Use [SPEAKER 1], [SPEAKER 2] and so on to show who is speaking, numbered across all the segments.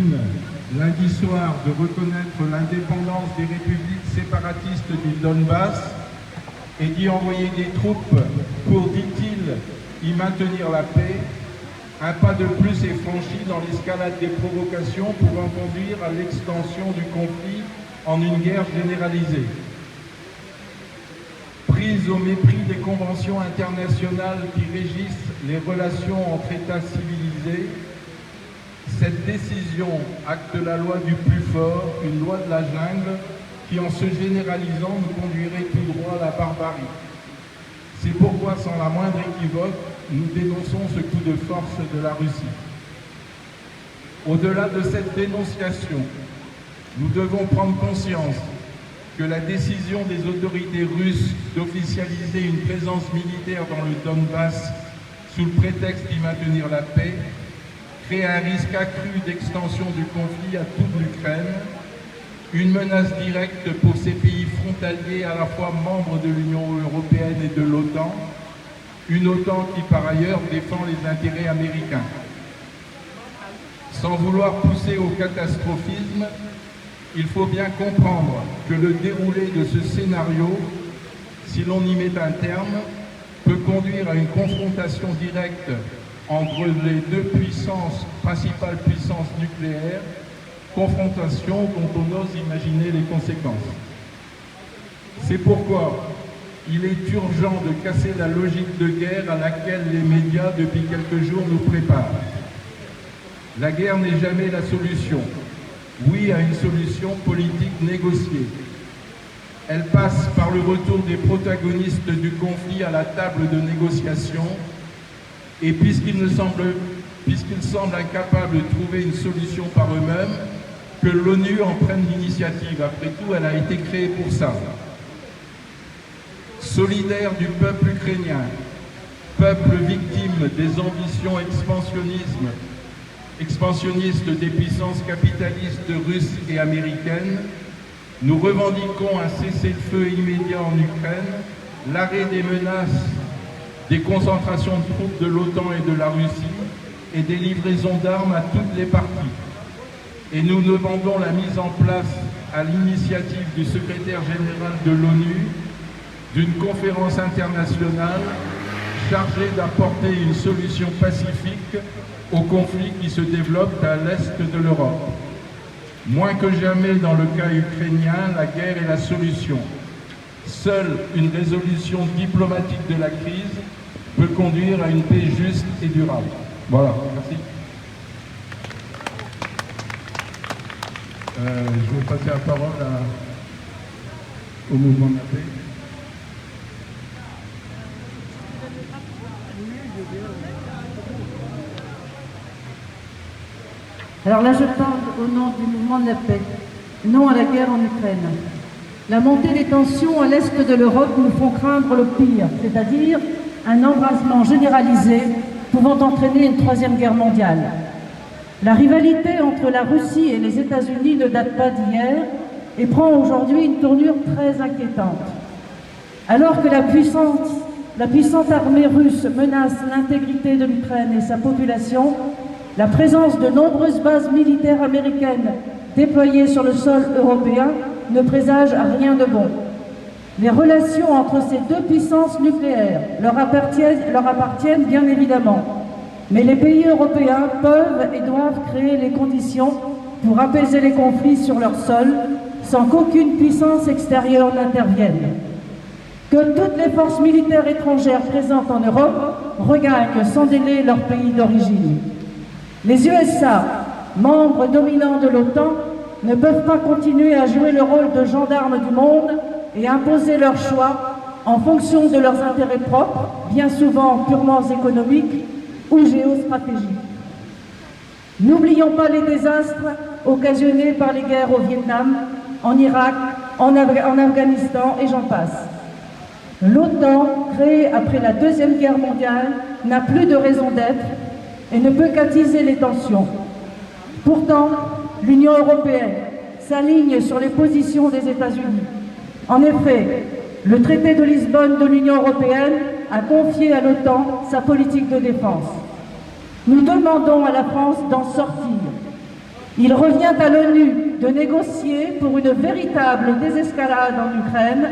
[SPEAKER 1] Poutine, lundi soir, de reconnaître l'indépendance des républiques séparatistes du Donbass et d'y envoyer des troupes pour, dit-il, y maintenir la paix, un pas de plus est franchi dans l'escalade des provocations pouvant conduire à l'extension du conflit en une guerre généralisée. Prise au mépris des conventions internationales qui régissent les relations entre États civilisés, cette décision acte la loi du plus fort, une loi de la jungle qui, en se généralisant, nous conduirait tout droit à la barbarie. C'est pourquoi, sans la moindre équivoque, nous dénonçons ce coup de force de la Russie. Au-delà de cette dénonciation, nous devons prendre conscience que la décision des autorités russes d'officialiser une présence militaire dans le Donbass sous le prétexte d'y maintenir la paix crée un risque accru d'extension du conflit à toute l'Ukraine, une menace directe pour ces pays frontaliers à la fois membres de l'Union européenne et de l'OTAN, une OTAN qui par ailleurs défend les intérêts américains. Sans vouloir pousser au catastrophisme, il faut bien comprendre que le déroulé de ce scénario, si l'on y met un terme, peut conduire à une confrontation directe entre les deux principales puissances nucléaires, confrontation dont on ose imaginer les conséquences. C'est pourquoi il est urgent de casser la logique de guerre à laquelle les médias, depuis quelques jours, nous préparent. La guerre n'est jamais la solution. Oui à une solution politique négociée. Elle passe par le retour des protagonistes du conflit à la table de négociation et puisqu'ils semblent incapables de trouver une solution par eux-mêmes, que l'ONU en prenne l'initiative. Après tout, elle a été créée pour ça. Solidaire du peuple ukrainien, peuple victime des ambitions expansionnistes des puissances capitalistes russes et américaines, nous revendiquons un cessez-le-feu immédiat en Ukraine, l'arrêt des menaces, des concentrations de troupes de l'OTAN et de la Russie et des livraisons d'armes à toutes les parties. Et nous demandons la mise en place, à l'initiative du secrétaire général de l'ONU, d'une conférence internationale chargée d'apporter une solution pacifique au conflit qui se développe à l'est de l'Europe. Moins que jamais dans le cas ukrainien, la guerre est la solution. Seule une résolution diplomatique de la crise peut conduire à une paix juste et durable. Voilà, merci. Je vais passer la parole au mouvement de la paix.
[SPEAKER 2] Alors là, je parle au nom du mouvement de la paix, non à la guerre en Ukraine. La montée des tensions à l'est de l'Europe nous font craindre le pire, c'est-à-dire un embrasement généralisé pouvant entraîner une troisième guerre mondiale. La rivalité entre la Russie et les États-Unis ne date pas d'hier et prend aujourd'hui une tournure très inquiétante. Alors que la puissante armée russe menace l'intégrité de l'Ukraine et sa population, la présence de nombreuses bases militaires américaines déployées sur le sol européen ne présage rien de bon. Les relations entre ces deux puissances nucléaires leur appartiennent bien évidemment, mais les pays européens peuvent et doivent créer les conditions pour apaiser les conflits sur leur sol sans qu'aucune puissance extérieure n'intervienne. Que toutes les forces militaires étrangères présentes en Europe regagnent sans délai leur pays d'origine. Les USA, membres dominants de l'OTAN, ne peuvent pas continuer à jouer le rôle de gendarmes du monde et imposer leurs choix en fonction de leurs intérêts propres, bien souvent purement économiques ou géostratégiques. N'oublions pas les désastres occasionnés par les guerres au Vietnam, en Irak, en Afghanistan et j'en passe. L'OTAN, créée après la Deuxième Guerre mondiale, n'a plus de raison d'être et ne peut qu'attiser les tensions. Pourtant, l'Union européenne s'aligne sur les positions des États-Unis. En effet, le traité de Lisbonne de l'Union européenne a confié à l'OTAN sa politique de défense. Nous demandons à la France d'en sortir. Il revient à l'ONU de négocier pour une véritable désescalade en Ukraine,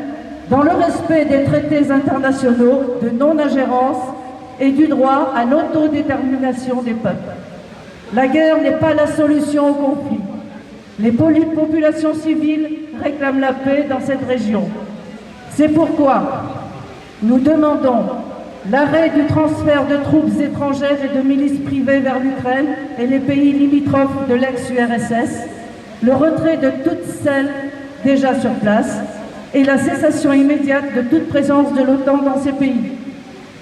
[SPEAKER 2] dans le respect des traités internationaux de non-ingérence et du droit à l'autodétermination des peuples. La guerre n'est pas la solution au conflit. Les populations civiles réclament la paix dans cette région. C'est pourquoi nous demandons l'arrêt du transfert de troupes étrangères et de milices privées vers l'Ukraine et les pays limitrophes de l'ex-URSS, le retrait de toutes celles déjà sur place et la cessation immédiate de toute présence de l'OTAN dans ces pays.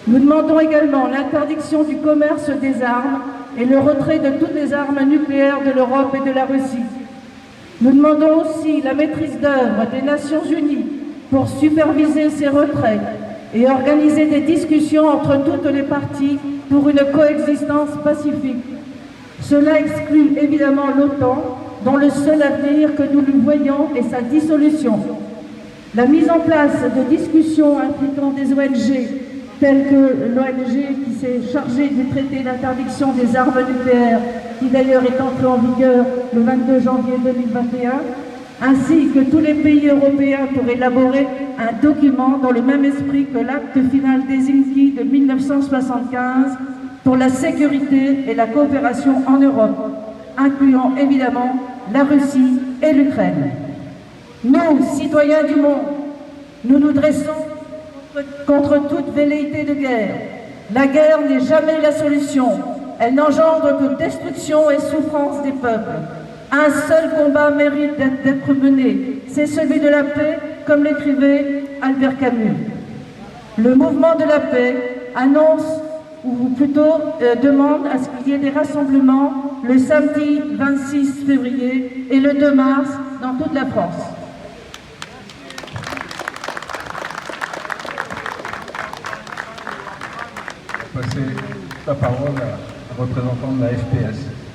[SPEAKER 2] Nous demandons également l'interdiction du commerce des armes et le retrait de toutes les armes nucléaires de l'Europe et de la Russie. Nous demandons aussi la maîtrise d'œuvre des Nations Unies pour superviser ces retraits et organiser des discussions entre toutes les parties pour une coexistence pacifique. Cela exclut évidemment l'OTAN, dont le seul avenir que nous lui voyons est sa dissolution. La mise en place de discussions impliquant des ONG, telles que l'ONG qui s'est chargée du traité d'interdiction des armes nucléaires, qui d'ailleurs est entré en vigueur le 22 janvier 2021, ainsi que tous les pays européens pour élaborer un document dans le même esprit que l'acte final d'Helsinki de 1975 pour la sécurité et la coopération en Europe, incluant évidemment la Russie et l'Ukraine. Nous, citoyens du monde, nous nous dressons contre toute velléité de guerre. La guerre n'est jamais la solution. Elle n'engendre que destruction et souffrance des peuples. Un seul combat mérite d'être mené, c'est celui de la paix, comme l'écrivait Albert Camus. Le mouvement de la paix annonce, ou plutôt demande à ce qu'il y ait des rassemblements le samedi 26 février et le 2 mars dans toute la France.
[SPEAKER 1] Passer la parole à la représentante de la FPS.